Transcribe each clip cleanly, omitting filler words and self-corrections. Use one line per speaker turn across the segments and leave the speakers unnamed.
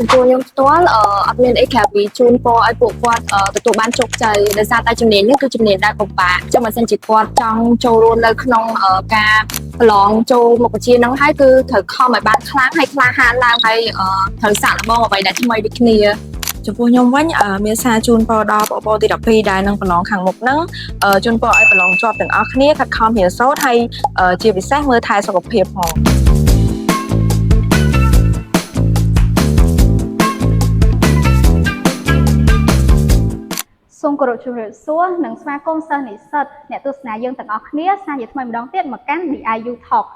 ចំពោះខ្ញុំផ្ទាល់អត់មានអីក្រៅពីជូនពរឲ្យពួកគាត់ទទួលបានជោគជ័យដោយសារតែជំនាញនេះគឺជំនាញដែលពិបាកចឹងបើសិនជាគាត់ចង់ចូលរួមនៅក្នុងការប្រឡងចូលមុខវិជ្ជាហ្នឹងហើយគឺត្រូវខំឲ្យបានខ្លាំងហើយក្លាហានឡើងហើយត្រូវសាកល្បងអ្វីដែលថ្មីដូចគ្នាចំពោះខ្ញុំវិញមានសារជូនពរដល់បងប្អូនទី12ដែលនឹងប្រឡងខាងមុខហ្នឹងជូនពរឲ្យប្រឡងជាប់ទាំងអស់គ្នាខិតខំរៀនសូត្រហើយជាពិសេសមើលថែសុខភាពផង
សូមគោរពជម្រាបសួរនិងស្វាគមន៍សិស្សនិស្សិតអ្នកទស្សនាយើងទាំងអស់គ្នាសាជាថ្មីម្ដងទៀតមកកាន់ DIU Talk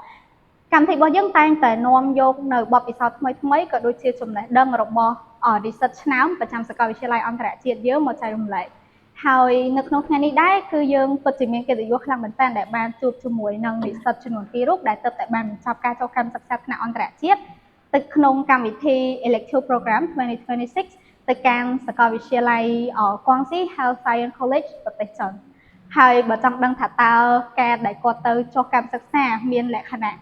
កម្មវិធីរបស់យើងតែងតែនាំយកនៅបទពិសោធន៍ថ្មីៗក៏ដូចជាចំណេះដឹងរបស់និស្សិតឆ្នើមប្រចាំសាកលវិទ្យាល័យអន្តរជាតិយើងមកចែករំលែកហើយនៅក្នុងថ្ងៃនេះដែរគឺយើងពិតជាមានកិត្តិយសខ្លាំងមែនទែនដែលបានជួបជាមួយនឹងនិស្សិតចំនួន2រូបដែលទើបតែបានបញ្ចប់ការចូលកម្មសិក្សាថ្នាក់អន្តរជាតិទៅក្នុងកម្មវិធី Elective Program 2026 ទៅកាន់សាកលវិទ្យាល័យ Guangxi Health Science College ប្រទេសចិនហើយបើចង់ដឹងថាតើការដែលគាត់ទៅចុះកម្មសិក្សាមានលក្ខណៈ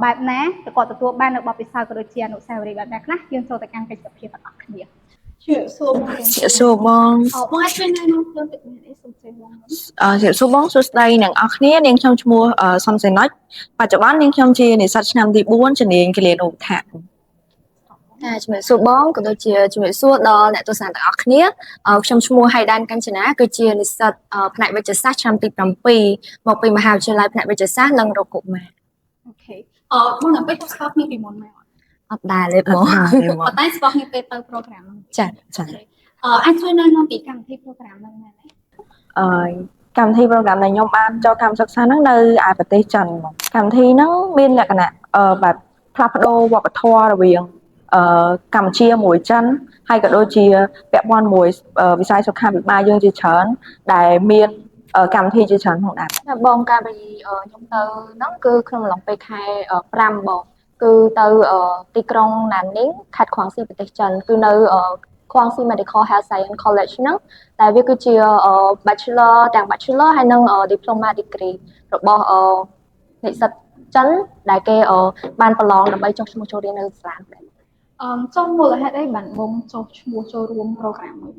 បែបណាគាត់ទទួលបាននៅបទពិសោធន៍ក៏ដូចជាអនុស្សាវរីយ៍បែបណាខ្លះយើងចូលទៅកាន់កិច្ចសភាទាំងអស់គ្នាសួរបងបងអាចជួយណែនាំខ្លួនតិចមែនអីសូមជម្រាបបង
សួរបងសួស្តីអ្នកនរគ្នានាងខ្ញុំឈ្មោះសំសេណុចបច្ចុប្បន្ននាងខ្ញុំជានិស្សិតឆ្នាំទី4ជំនាញគិលានុបដ្ឋាកជំរាបសួរបងក៏ដូចជាជំរាបសួរដល់អ្នកទស្សនាទាំងអស់គ្នាខ្ញុំឈ្មោះហៃដានកញ្ចនាគឺជានិស្សិតផ្នែកវិទ្យាសាស្ត្រឆ្នាំទី7មកពីមហាវិទ្យាល័យផ្នែកវិទ្យាសាស្ត្រនិងរកុមារ
អូខេបងនៅពេលស្គាល់គ្នាពីមុនមក
អត់ដែរទេបង
ប៉ុន្តែស្គាល់គ្នាពេលទៅ program ហ្នឹង
ចា
អាចជួយណែនាំពីកម្មវិធី program ហ្នឹងមែនទេ
កម្មវិធី program ដែលខ្ញុំបានចូលកម្មសិក្សាហ្នឹងនៅឯប្រទេសចិនបងកម្មវិធីហ្នឹងមានលក្ខណៈបែបផ្លាស់ប្ដូរវប្បធម៌រវាងកម្ពុជាមួយចិនហើយក៏ដូចជាពាក់ព័ន្ធមួយវិស័យសុខាភិបាលយើងជាច្រើនដែលមានកម្មវិធីជាច្រើនផងដែរបងកាលពីខ្ញុំទៅហ្នឹងគឺក្នុងអំឡុងពេលខែ5បងគឺទៅទីក្រុងណានីងខេត្តខ្វាងស៊ីប្រទេសចិនគឺនៅខ្វាងស៊ី Medical Health Science College ហ្នឹងតែវាគឺជា Bachelor ទាំង Bachelor ហើយនិង Diploma Degree របស់និស្សិតចិនដែលគេបានប្រឡងដើម្បីចុះឈ្មោះចូលរៀននៅសាលាដែរ
ចំមូលហេតុអីបានបងចុះឈ្មោះចូលរួម program មួយ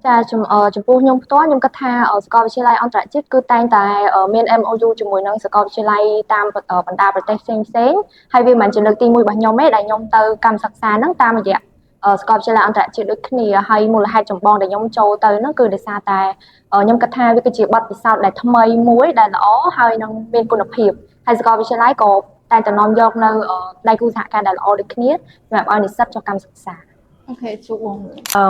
ចាចំពោះខ្ញុំផ្ទាល់ខ្ញុំគិតថាសាកលវិទ្យាល័យអន្តរជាតិគឺតែងតែមាន MOU ជាមួយនឹងសាកលវិទ្យាល័យតាមបណ្ដាប្រទេសផ្សេងហើយវាមិនជាលើកទី1របស់ខ្ញុំទេដែលខ្ញុំទៅកម្មសិក្សាហ្នឹងតាមរយៈសាកលវិទ្យាល័យអន្តរជាតិដូចគ្នាហើយមូលហេតុចម្បងដែលខ្ញុំចូលទៅហ្នឹងគឺដោយសារតែខ្ញុំគិតថាវាគឺជាបទពិសោធន៍ដែលថ្មីមួយដែលល្អហើយនឹងមានគុណភាពហើយសាកលវិទ្យាល័យក៏តែតែនាំយកនៅដៃគូសហការដែលល្អដូចគ្នាសម្រាប់ឲ្យនិស្សិតចុះកម្មសិក្សា
អូខេជួបបង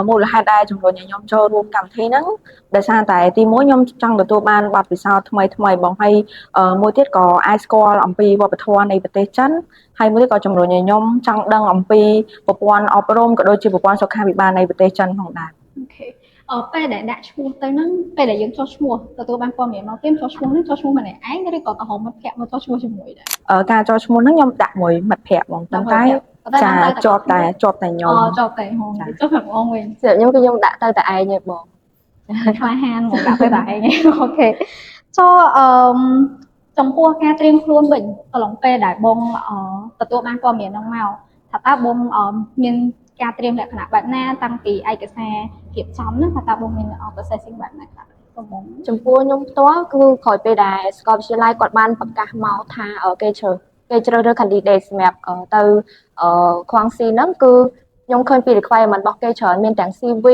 មូលហេតុដែលជំរុញឲ្យខ្ញុំចូលរួមកម្មវិធីហ្នឹងដោយសារតែទី1ខ្ញុំចង់ទទួលបានបទពិសោធន៍ថ្មីបងហើយមួយទៀតក៏អាចស្គាល់អំពីវប្បធម៌នៃប្រទេសចិនហើយមួយទៀតក៏ជំរុញឲ្យខ្ញុំចង់ដឹងអំពីប្រព័ន្ធអប់រំក៏ដូចជាប្រព័ន្ធសុខាភិបាលនៃប្រទេសចិនផងដែរ
អូខេពេលដែលដាក់ឈ្មោះទៅហ្នឹងពេលដែលយើងចុះឈ្មោះទទួលបានព័ត៌មានមកទៀតចុះឈ្មោះហ្នឹងចុះឈ្មោះម្នាក់ឯងឬក៏ក្រុមមិត្តភ័ក្តិមកចុះឈ្មោះជាមួយដែរ
ការចុះឈ្មោះហ្នឹងខ្ញុំដាក់មួយមិត្តភ័ក្តិបងតែចាជាប់តែខ្ញុំ
ជាប់តែហងចុះផងវិញ
ខ្ញុំគឺខ្ញុំដាក់ទៅតែឯងទេបង
ខ្លាហានមកដាក់ទៅតែឯងអូខេចំពោះការត្រៀមខ្លួនវិញកន្លងពេលដែលបងទទួលបានព័ត៌មានហ្នឹងមកថាតើបងមានការត្រៀមលក្ខណៈបែបណាតាំងពីឯកសាររៀបចំហ្នឹងថាតើបងមាន processing បែបណាខ្លះ
បងចំពោះខ្ញុំផ្ទាល់គឺក្រោយពេលដែលសាកលវិទ្យាល័យគាត់បានប្រកាសមកថាគេជ្រើសរើស candidate សម្រាប់ទៅខ្វាងស៊ីហ្នឹងគឺខ្ញុំឃើញពី requirement របស់គេច្រើនមានទាំង CV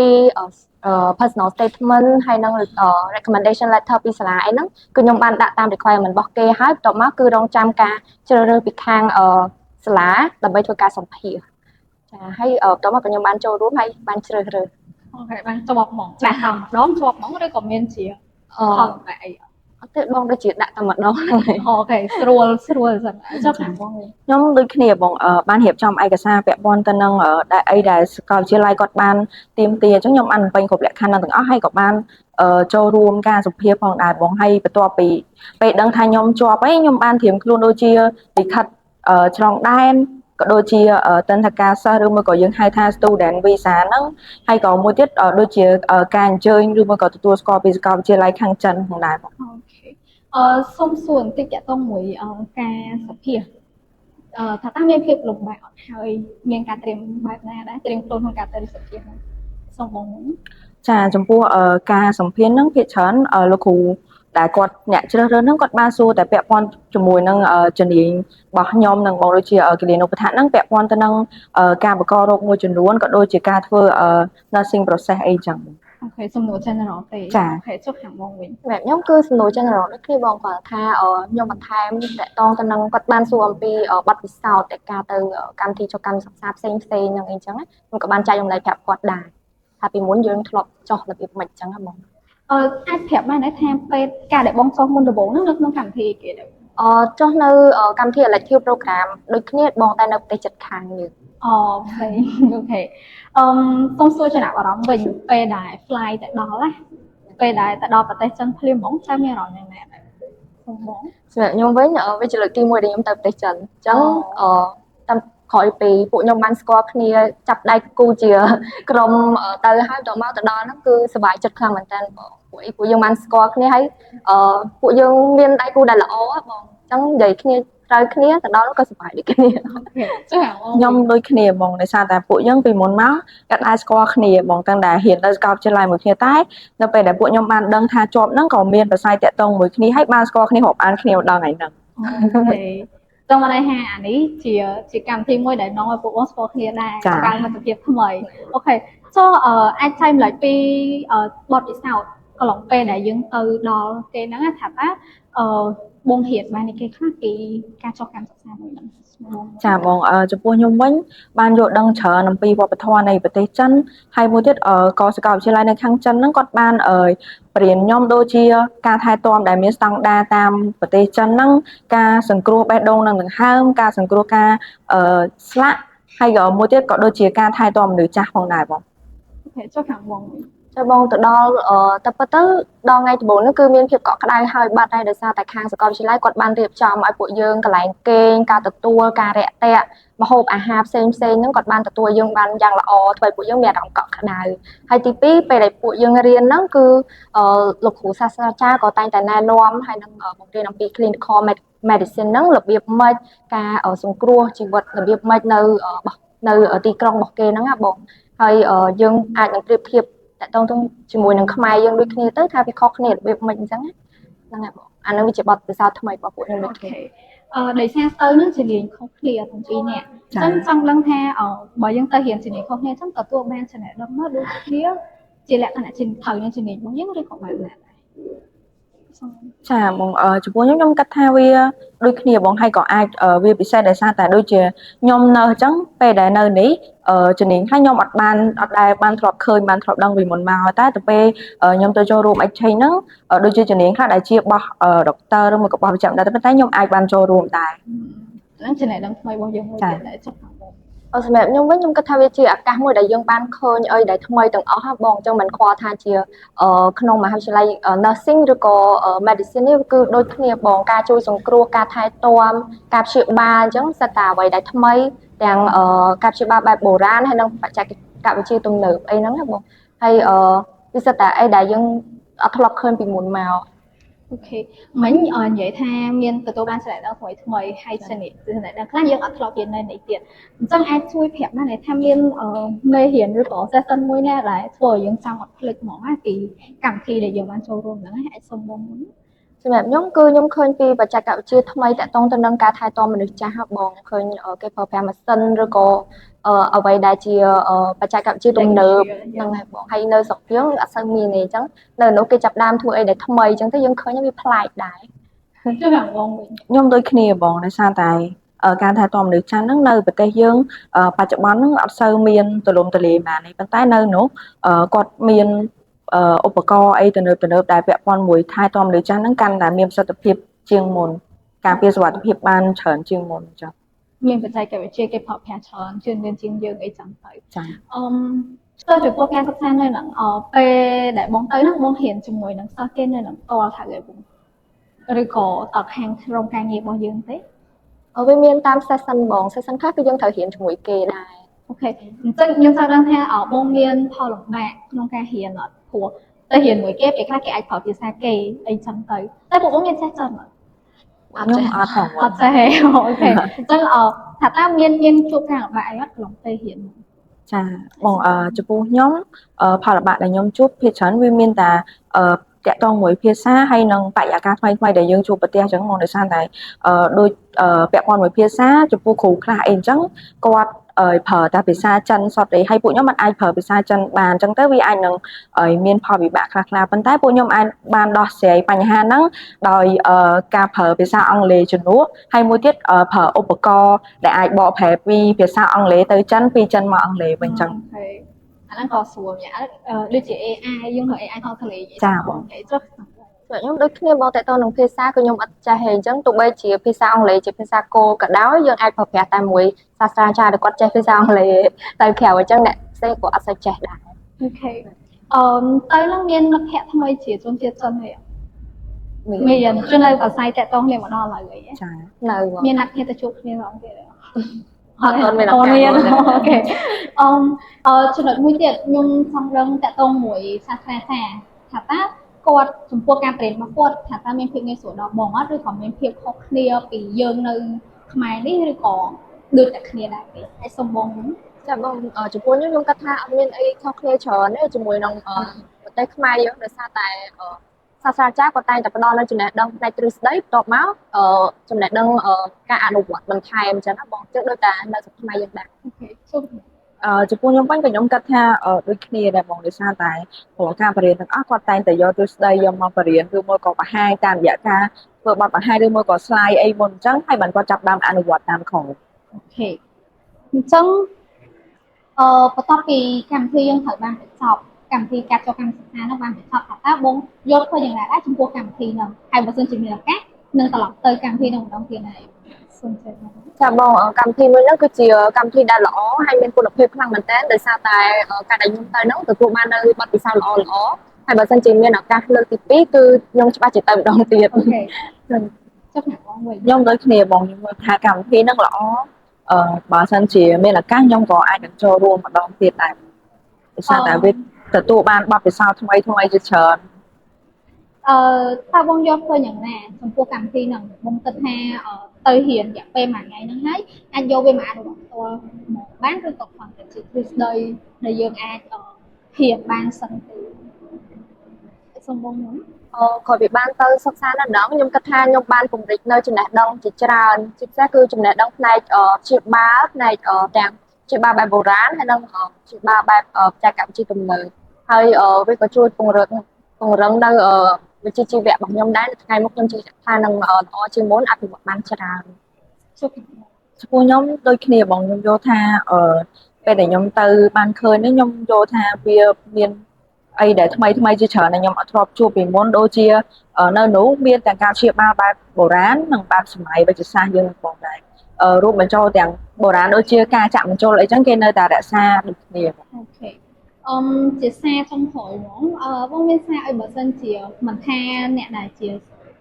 personal statement ហើយនិង recommendation letter ពីសាលាអីហ្នឹងគឺខ្ញុំបានដាក់តាម requirement របស់គេហើយបន្ទាប់មកគឺរងចាំការជ្រើសរើសពីខាងសាលាដើម្បីធ្វើការសម្ភាសន៍ចាហើយបន្ទាប់មកក៏ខ្ញុំបានចូលរួមហើយបានជ្រើសរើស
អូខេបានជាប់ហ្មងដាក់តែម្ដងជាប់ហ្មងឬក៏មានជាផលតែអី
អត់ទេបងដូចជាដាក់តែម្ដងហ្នឹង
អូខេស្រួលសិនចាប់ខាងបង
ខ្ញុំដូចគ្នាបងបានរៀបចំឯកសារពាក់ព័ន្ធទៅនឹងដែលសាកលវិទ្យាល័យគាត់បានទាមទារអញ្ចឹងខ្ញុំបានបំពេញគ្រប់លក្ខខណ្ឌទាំងអស់ហើយក៏បានចូលរួមការសម្ភាសផងដែរបងហើយបន្ទាប់ពីពេលដឹងថាខ្ញុំជាប់ហើយខ្ញុំបានត្រៀមខ្លួនដូចជាលិខិតឆ្លងដែនក៏ដូចជាទិដ្ឋាការសិស្សឬមួយក៏យើងហៅថា student visa ហ្នឹងហើយក៏មួយទៀតដូចជាការអញ្ជើញឬមួយក៏ទទួលស្គាល់ពីសាកលវិទ្យាល័យខាងចិនផងដែរបង
អូខេសូមសួរបន្តិចតទៅមួយការសម្ភាស ថាតើមានភាពលំបាកអត់ហើយមានការត្រៀមបែបណាដែរត្រៀមខ្លួនក្នុងការទៅនិស្សិតហ្នឹងសូមបងមុន
ចាចំពោះការសម្ភាសន៍ហ្នឹងភាគច្រើនលោកគ្រូដែលគាត់អ្នកជ្រើសរើសហ្នឹងគាត់បានសួរតែពាក់ព័ន្ធជាមួយនឹងជំនាញរបស់ខ្ញុំនិងបងដូចជាគិលានុបដ្ឋានហ្នឹងពាក់ព័ន្ធទៅនឹងការបង្ករោគមួយចំនួនក៏ដូចជាការធ្វើnursing process អីចឹង
អូខេសំណួរ general ទេ
ចា
អូខេចុះខាងបងវិញ
សម្រាប់ខ្ញុំគឺសំណួរ general ដូចគ្នាបងគាត់ថាខ្ញុំបន្ថែមតកតងទៅនឹងគាត់បានសួរអំពីបទពិសោធន៍តែការទៅកម្មវិធីចុះកម្មសិក្សាផ្សេងហ្នឹងអីចឹងខ្ញុំក៏បានចែករំលែកប្រាប់គាត់ដែរថាពីមុនយើងធ្លាប់ចុះរបៀបម៉េចចឹងហ៎បង
អាចប្រាប់បានដែរថាពេលការដែលបងចុះមុនដំបូងហ្នឹងនៅក្នុងកម្មវិធីគេដែរ
ចុះនៅកម្មវិធី elective program ដូចគ្នាបងតែនៅប្រទេសជិតខាងយើង
អូខេអូខេសូមសួរចំណាប់អារម្មណ៍វិញពេលដែល fly ទៅដល់ណាពេលដែលទៅដល់ប្រទេសចិនភ្លាមហ្មងតើមានអារម្មណ៍យ៉ាងណាដែរសូមបង
សម្រាប់ខ្ញុំវិញវាជាលើកទី1ដែលខ្ញុំទៅប្រទេសចិនអញ្ចឹងតាមក្រោយពីពួកខ្ញុំបានស្គាល់គ្នាចាប់ដៃគូជាក្រុមទៅហើយដល់មកទៅដល់ហ្នឹងគឺសប្បាយចិត្តខ្លាំងមែនតើបងពួកយើងបានស្គាល់គ្នាហើយពួកយើងមានដៃគូដែលល្អបងអញ្ចឹងនិយាយគ្នាត្រូវគ្នាទៅដល់ក៏សប្បាយដូចគ្នា
ចុះអាបង
ខ្ញុំដូចគ្នាហ្មងដោយសារតែពួកយើងពីមុនមកក៏អាចស្គាល់គ្នាហ្មងតាំងតែរៀននៅសាកលវិទ្យាល័យមួយគ្នាតែនៅពេលដែលពួកខ្ញុំបានដឹងថាជាប់ហ្នឹងក៏មានប្រស័យតាក់ទងមួយគ្នាហើយបានស្គាល់គ្នារាប់អានគ្នាដល់ថ្ងៃហ្នឹង
អូខេតោះមកដែរហាអានេះជាកម្មវិធីមួយដែលនាំឲ្យពួកបងស្គាល់គ្នាដែរការមិត្តភាពថ្មីអូខេចុះអាចចែកម្លែកពីបទពិសោធន៍កន្លងពេលដែលយើងទៅដល់គេហ្នឹងថាតើបងរៀនបានគេខ្លះពីការចុះកម្មសិក្សាមួយហ្នឹង
ចាបងចំពោះខ្ញុំវិញបានយល់ដឹងច្រើនអំពីវប្បធម៌នៃប្រទេសចិនហើយមួយទៀតក៏សាកលវិទ្យាល័យនៅខាងចិនហ្នឹងគាត់បានបរៀនខ្ញុំដូចជាការថែទាំដែលមានស្តង់ដារតាមប្រទេសចិនហ្នឹងការសង្គ្រោះបេះដូងនិងដង្ហើមការសង្គ្រោះការស្លាក់ហើយក៏មួយទៀតក៏ដូចជាការថែទាំមនុស្សចាស់ផងដែរបង
អូខេចុះខាងបងវិញ
ចុះបងទៅដល់តែពិតទៅដល់ថ្ងៃដំបូងនោះគឺមានភាពកក់ក្ដៅហើយបាត់ហើយដោយសារតែខាងសាកលវិទ្យាល័យគាត់បានរៀបចំឲ្យពួកយើងកន្លែងគេងការទទួលការរាក់ទាក់ម្ហូបអាហារផ្សេងហ្នឹងគាត់បានទទួលយើងបានយ៉ាងល្អធ្វើឲ្យពួកយើងមានអារម្មណ៍កក់ក្ដៅហើយទី2ពេលដែលពួកយើងរៀនហ្នឹងគឺលោកគ្រូសាស្ត្រាចារ្យក៏តែងតែណែនាំហើយនឹងបង្រៀនអំពី clinical medicine ហ្នឹងរបៀបម៉េចការសង្គ្រោះជីវិតរបៀបម៉េចនៅទីក្រុងរបស់គេហ្នឹងណាបងហើយយើងអាចនឹងប្រៀបធៀបតើតងជាមួយនឹងខ្មែរយើងដូចគ្នាទៅថាវាខុសគ្នារបៀបមិនអញ្ចឹងហ្នឹងហើយបងអានោះវាជាបទពិសោធន៍ថ្មីរបស់ពួកខ្ញុំដូចគ្នា
ដោយសារទៅនឹងជំនាញខុសគ្នាទាំងពីរនាក់អញ្ចឹងចង់ដឹងថាបើយើងទៅរៀនជំនាញខុសគ្នាអញ្ចឹងទទួលបានចំណេះដឹងមកដូចគ្នាជាលក្ខណៈជំនាញនឹងជំនាញរបស់យើងឬក៏បែបណាដែរ
ចាបងចំពោះខ្ញុំគិតថាវាដូចគ្នាបងហើយក៏អាចវាពិសេសដោយសារតែដូចជាខ្ញុំនៅអញ្ចឹងពេលដែលនៅនេះជំនាញខ្លះខ្ញុំអត់ដែលបានធ្លាប់ឃើញបានធ្លាប់ដឹងពីមុនមកតែទៅពេលខ្ញុំទៅចូលរួម exchange ហ្នឹងដូចជាជំនាញខ្លះដែលជារបស់ដុកទ័រឬមួយក៏របស់វិជ្ជាបណ្ឌិតតែខ្ញុំអាចបានចូលរួមដែរ
ហ្នឹងចំណេះដឹងថ្មីរបស់យើងមួយទៀតដែរចុះបង
សម្រាប់ខ្ញុំវិញខ្ញុំគិតថាវាជាឱកាសមួយដែលយើងបានឃើញអីដែលថ្មីទាំងអស់ហ่าបងអញ្ចឹងមិនខ្វល់ថាជាក្នុងមហាវិទ្យាល័យ nursing ឬក៏ medicine នេះគឺដូចគ្នាបងការជួយសង្គ្រោះការថែទាំការព្យាបាលអញ្ចឹងសិតតែអ្វីដែលថ្មីទាំងការព្យាបាលបែបបុរាណហើយនិងបច្ចេកវិទ្យាទំនើបអីហ្នឹងណាបងហើយវាសិតតែអីដែលយើងអត់ធ្លាប់ឃើញពីមុនមក
អូខេមិញនិយាយថាមានទទួលបានចំណេះដឹងថ្មីហើយចំណេះដឹងខ្លះយើងអត់ធ្លាប់រៀននៅនេះទៀតអញ្ចឹងអាចជួយប្រាប់បានថាមានមេរៀនឬក៏ session មួយណាដែលធ្វើឲ្យយើងចង់អត់ភ្លេចហ្មងណាពីកម្មវិធីដែលយើងបានចូលរួមហ្នឹងអាចសុំបងមុន
សម្រាប់ខ្ញុំគឺខ្ញុំឃើញពីបច្ចេកវិទ្យាថ្មីតាក់ទងទៅនឹងការថែទាំមនុស្សចាស់បងឃើញគេប្រើប្រាស់ម៉ាស៊ីនឬក៏អ្វីដែលជាបច្ចេកវិទ្យាទំនើបហ្នឹងហើយបងហើយនៅស្រុកយើងអត់សូវមានទេអញ្ចឹងនៅនោះគេចាប់ដើមធ្វើអីដែលថ្មីអញ្ចឹងទៅយើងឃើញវាប្លែកដែរ
ជួយបងវិញ
ខ្ញុំដូចគ្នាបងដោយសារតែការថែទាំមនុស្សចាស់ហ្នឹងនៅប្រទេសយើងបច្ចុប្បន្នហ្នឹងអត់សូវមានទូលំទូលាយបានទេប៉ុន្តែនៅនោះគាត់មានឧបករណ៍អីទំនើបដែលពាក់ព័ន្ធមួយថែទាំមនុស្សចាស់ហ្នឹងកាន់តែមានប្រសិទ្ធភាពជាងមុនការពារសុវត្ថិភាពបានច្រើនជាងមុនអញ្ចឹង
មានបច្ចេកវិទ្យាគេប្រើប្រាស់ច្រើនជាងយើងអីចឹងទៅ
ចា៎
ទៅចំពោះការសិក្សានៅនឹងពេលដែលបងទៅហ្នឹងបងរៀនជាមួយនឹងសិស្សគេនៅនឹងផ្ទាល់ថាគេបងឬក៏តខាងក្រុមការងាររបស់យើងទេ
វាមានតាម session បង session ខ្លះគឺយើងត្រូវរៀនជាមួយគេដែរ
អូខេអញ្ចឹងខ្ញុំចង់ដឹងថាបងមានផលលំបាកក្នុងការរៀនអត់ព្រោះទៅរៀនមួយគេពេលខ្លះគេអាចប្រើភាសាគេអីចឹងទៅតែពួកបងមានចេះចិនអត់
ខ្ញុំអត់ផង
អត់ចេះអូខេអញ្ចឹង ថាតើមានជួបការលំបាកអីអត់ក្នុងពេលរៀន
ចាបងចំពោះខ្ញុំផលលំបាកដែលខ្ញុំជួបភាគច្រើនវាមានតែតាក់ទងមួយភាសាហើយនិងបរិយាកាសថ្មីៗដែលយើងជួបប្រទះអញ្ចឹងមកដោយសារតែដូចពាក់ព័ន្ធមួយភាសាចំពោះគ្រូខ្លះអីអញ្ចឹងគាត់ប្រើតែភាសាចិនសតទេហើយពួកខ្ញុំមិនអាចប្រើភាសាចិនបានអញ្ចឹងទៅវាអាចនឹងមានផលវិបាកខ្លះៗប៉ុន្តែពួកខ្ញុំអាចបានដោះស្រាយបញ្ហាហ្នឹងដោយការប្រើភាសាអង់គ្លេសជំនួសហើយមួយទៀតប្រើឧបករណ៍ដែលអាចបកប្រែពីភាសាអង់គ្លេសទៅចិនពីចិនមកអង់គ្លេសវិញអញ្ចឹង
អាហ្នឹងក៏ស្រួលម្យ៉ាងដូចជា AI យើងប្រើ AI ថតលេង
ចាបង
ចុះ
ខ្ញុំដូចគ្នាបងតើតើនឹងភាសាក៏ខ្ញុំអត់ចេះទេអញ្ចឹងទោះបីជាភាសាអង់គ្លេសជាភាសាគោលក៏ដោយយើងអាចប្រើប្រាស់តែមួយសាស្ត្រាចារ្យដែលគាត់ចេះភាសាអង់គ្លេសទៅក្រៅអញ្ចឹងអ្នកផ្សេងក៏អត់សូវចេះដែរ
អូខេទៅនឹងមានលក្ខណៈថ្មីជាជនជាតិចិនទេមានជននៅអាស្រ័យតាក់ទងគ្នាមកដល់ឥឡូវអី
ចា
នៅ
មានអ្នកគ្នាទៅជួបគ្នាម្ដងទៀត
អត់មាន
អូខេចំណុចមួយទៀតខ្ញុំចង់ដឹងតាក់ទងមួយសាស្ត្រាចារ្យថាតើគាត់ចំពោះការបរិញ្ញាបត្រគាត់ថាតើមានភាពងាយស្រួលដល់បងអត់ឬក៏មានភាពខុសគ្នាពីយើងនៅខ្មែរនេះឬក៏ដូចតែគ្នាដែរទេហើយសូមបង
ចាបងចំពោះខ្ញុំគិតថាអត់មានអីខុសគ្នាច្រើនទេជាមួយនឹងប្រទេសខ្មែរយើងដោយសារតែសាស្ត្រាចារ្យគាត់តែងតែផ្ដល់នូវចំណេះដឹងផ្នែកទ្រឹស្ដីបន្ទាប់មកចំណេះដឹងការអនុវត្តបន្ថែមអញ្ចឹងណាបងជឿដូចតែនៅស្រុកខ្មែរយើងដែរ
អូខេសូម
ចំពោះខ្ញុំវិញក៏ខ្ញុំគិតថាដូចគ្នាដែរបងដោយសារតែព្រោះការបរិញ្ញាបត្រទាំងអស់គាត់តែងតែយកទ្រឹស្ដីយកមកបរិញ្ញាបត្រឬមួយក៏បង្ហាញតាមរយៈការធ្វើបទបង្ហាញឬមួយក៏ slide អីមុនអញ្ចឹងហើយបានគាត់ចាប់ដើមអនុវត្តតាមក្រោយ
អូខេអញ្ចឹងបន្ទាប់ពីកម្មវិធីយើងត្រូវបានបញ្ចប់កម្មវិធីការចូលកម្មសិក្សានោះបានបញ្ចប់ថាតើបងយល់ឃើញយ៉ាងណាដែរចំពោះកម្មវិធីនោះហើយបើសិនជាមានឱកាសនឹងត្រឡប់ទៅកម្មវិធីនោះម្ដងទៀតហើយសូមជឿបង
ចាបងកម្មវិធីមួយហ្នឹងគឺជាកម្មវិធីដែលល្អហើយមានគុណភាពខ្លាំងមែនទែនដោយសារតែការដែលខ្ញុំទៅហ្នឹងទទួលបាននៅបទពិសោធន៍ល្អហើយបើសិនជាមានឱកាសលើកទី2គឺខ្ញុំច្បាស់ជាទៅម្ដងទៀត
អូខេចុះណាបងវិញ
ខ្ញុំដូចគ្នាបងខ្ញុំមើលថាកម្មវិធីហ្នឹងល្អបើសិនជាមានឱកាសខ្ញុំក៏អាចនឹងចូលរួមម្ដងទៀតដែរដោយសារតែវាទទួលបានបទពិសោធន៍ថ្មីជាច្រើន
តើបងយល់ឃើញយ៉ាងណាចំពោះកម្មវិធីហ្នឹងបងគិតថាទៅរៀនរយៈពេលមួយថ្ងៃហ្នឹងហើយអាចយកវាមកអនុវត្តផ្ទាល់មកបានឬក៏គ្រាន់តែជាទ្រឹស្ដីដែលយើងអាចរៀនបានសិនទៅសូមបងខ្ញុំ
ក៏វាបានទៅសិក្សានៅដល់ខ្ញុំគិតថាខ្ញុំបានពង្រីកនៅចំណេះដឹងជាច្រើនជាពិសេសគឺចំណេះដឹងផ្នែកព្យាបាលផ្នែកទាំងព្យាបាលបែបបុរាណហើយនិងព្យាបាលបែបបច្ចេកវិទ្យាទំនើបហើយវាក៏ជួយពង្រឹងនៅវិជ្ជាជីវៈរបស់ខ្ញុំដែរនៅថ្ងៃមុខខ្ញុំជឿថានឹងល្អជាងមុនអភិវឌ្ឍបានច្រើន
ជួប
ចំពោះខ្ញុំដូចគ្នាបងខ្ញុំយល់ថាពេលដែលខ្ញុំទៅបានឃើញនេះខ្ញុំយល់ថាវាមានអីដែលថ្មីជាច្រើនដែលខ្ញុំអត់ធ្លាប់ជួបពីមុនដូចជានៅនោះមានទាំងការព្យាបាលបែបបុរាណនិងបែបសម័យវិទ្យាសាស្ត្រយើងផងដែររួមបញ្ចូលទាំងបុរាណដូចជាការចាក់បញ្ចូលអីចឹងគេនៅតែរក្សាដូចគ្នា
អូខេជាសារចុងក្រោយហ្មងបងមានសារឲ្យបើសិនជាមិនថាអ្នកដែលជា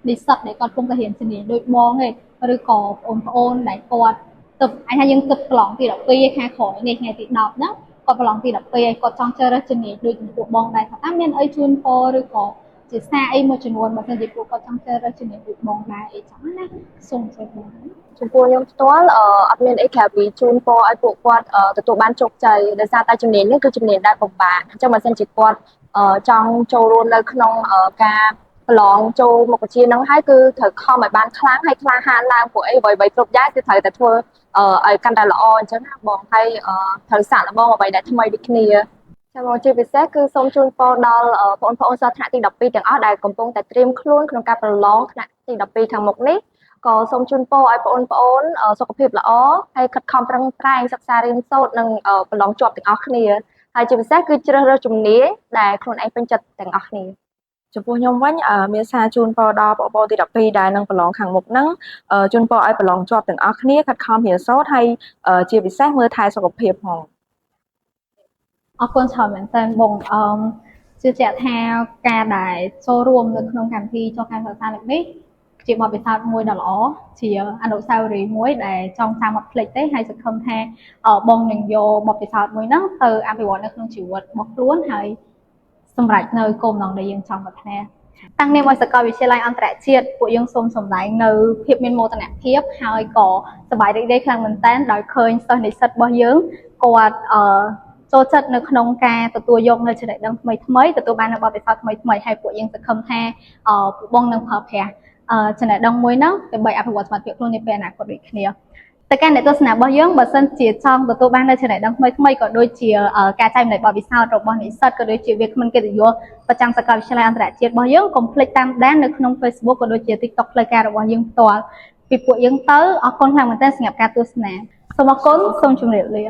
និស្សិតដែលគាត់កំពុងតែរៀនជំនាញដូចបងទេឬក៏បងប្អូនដែលគាត់ទៅអាចថាយើងគិតប្រឡងទី12ខាងក្រោយនេះថ្ងៃទី10ហ្នឹងគាត់ប្រឡងទី12ហើយគាត់ចង់ជ្រើសរើសជំនាញដូចពួកបងដែរថាតើមានអីជូនពរឬក៏ជាសារអីមួយចំនួនបើសិនជាពួកគាត់ចង់ជ្រើសរើសជំនាញដូចបងដែរអីចឹងណាសូមជួយបង
ចំពោះខ្ញុំផ្ទាល់អត់មានអីក្រៅពីជូនពរឲ្យពួកគាត់ទទួលបានជោគជ័យដោយសារតែជំនាញនេះគឺជំនាញដែលពិបាកអញ្ចឹងបើសិនជាគាត់ចង់ចូលរួមនៅក្នុងការប្រឡងចូលមុខវិជ្ជាហ្នឹងហើយគឺត្រូវខំឲ្យបានខ្លាំងហើយក្លាហានឡើងពួកអីអ្វីៗគ្រប់យ៉ាងគឺត្រូវតែធ្វើឲ្យកាន់តែល្អអញ្ចឹងណាបងហើយត្រូវសាកល្បងអ្វីដែលថ្មីដូចគ្នាចាំមកជាពិសេសគឺសូមជូនពរដល់បងប្អូនសិស្សថ្នាក់ទី12ទាំងអស់ដែលកំពុងតែត្រៀមខ្លួនក្នុងការប្រឡងថ្នាក់ទី12ខាងមុខនេះក៏សូមជូនពរឲ្យបងប្អូនសុខភាពល្អហើយខិតខំប្រឹងប្រែងសិក្សារៀនសូត្រនិងប្រឡងជាប់ទាំងអស់គ្នាហើយជាពិសេសគឺជ្រើសរើសជំនាញដែលខ្លួនឯងពេញចិត្តទាំងអស់គ្នា
ចំពោះខ្ញុំវិញមានសារជូនពរដល់បងប្អូនទី12ដែលនឹងប្រឡងខាងមុខហ្នឹងជូនពរឲ្យប្រឡងជាប់ទាំងអស់គ្នាខិតខំរៀនសូត្រហើយជាពិសេសមើលថែសុខភាពផង
អរគុណច្រើនមែនតើបងជឿជាក់ថាការដែលចូលរួមនៅក្នុងកម្មវិធីចុះកម្មសិក្សាលើកនេះជាបទពិសោធន៍មួយដ៏ល្អជាអនុស្សាវរីយ៍មួយដែលចង់ចាំអត់ភ្លេចទេហើយសង្ឃឹមថាបងនឹងយកបទពិសោធន៍មួយហ្នឹងទៅអភិវឌ្ឍនៅក្នុងជីវិតរបស់ខ្លួនហើយសម្រាប់នៅគោលបំណងដែលយើងចង់ប្រាថ្នា តាំងនាមឲ្យសាកលវិទ្យាល័យអន្តរជាតិពួកយើងសូមសម្ដែងនៅភាពមានមោទនភាពហើយក៏សប្បាយរីករាយខ្លាំងមែនទែនដោយឃើញសិស្សនិស្សិតរបស់យើងគាត់ចូលចិត្តនៅក្នុងការទទួលយកនៅចំណេះដឹងថ្មីទទួលបាននៅបទពិសោធន៍ថ្មីហើយពួកយើងសង្ឃឹមថាពួកបងនឹងប្រើប្រាស់ចំណេះដឹងមួយហ្នឹងដើម្បីអភិវឌ្ឍសមត្ថភាពខ្លួននាពេលអនាគតដូចគ្នាតែការអ្នកទស្សនារបស់យើងបើសិនជាចង់ទទួលបាននៅចំណេះដឹងថ្មីក៏ដូចជាការចែករំលែកបទពិសោធន៍របស់និស្សិតក៏ដូចជាវាគ្មិនកិត្តិយសប្រចាំសាកលវិទ្យាល័យអន្តរជាតិរបស់យើងកុំភ្លេចតាមដាននៅក្នុង Facebook ក៏ដូចជា TikTok ផ្លូវការរបស់យើងផ្ទាល់ពីពួកយើងទៅអរគុណខ្លាំងមែនទែនសម្រាប់ការទស្សនាសូមអរគុណសូមជម្រាបលា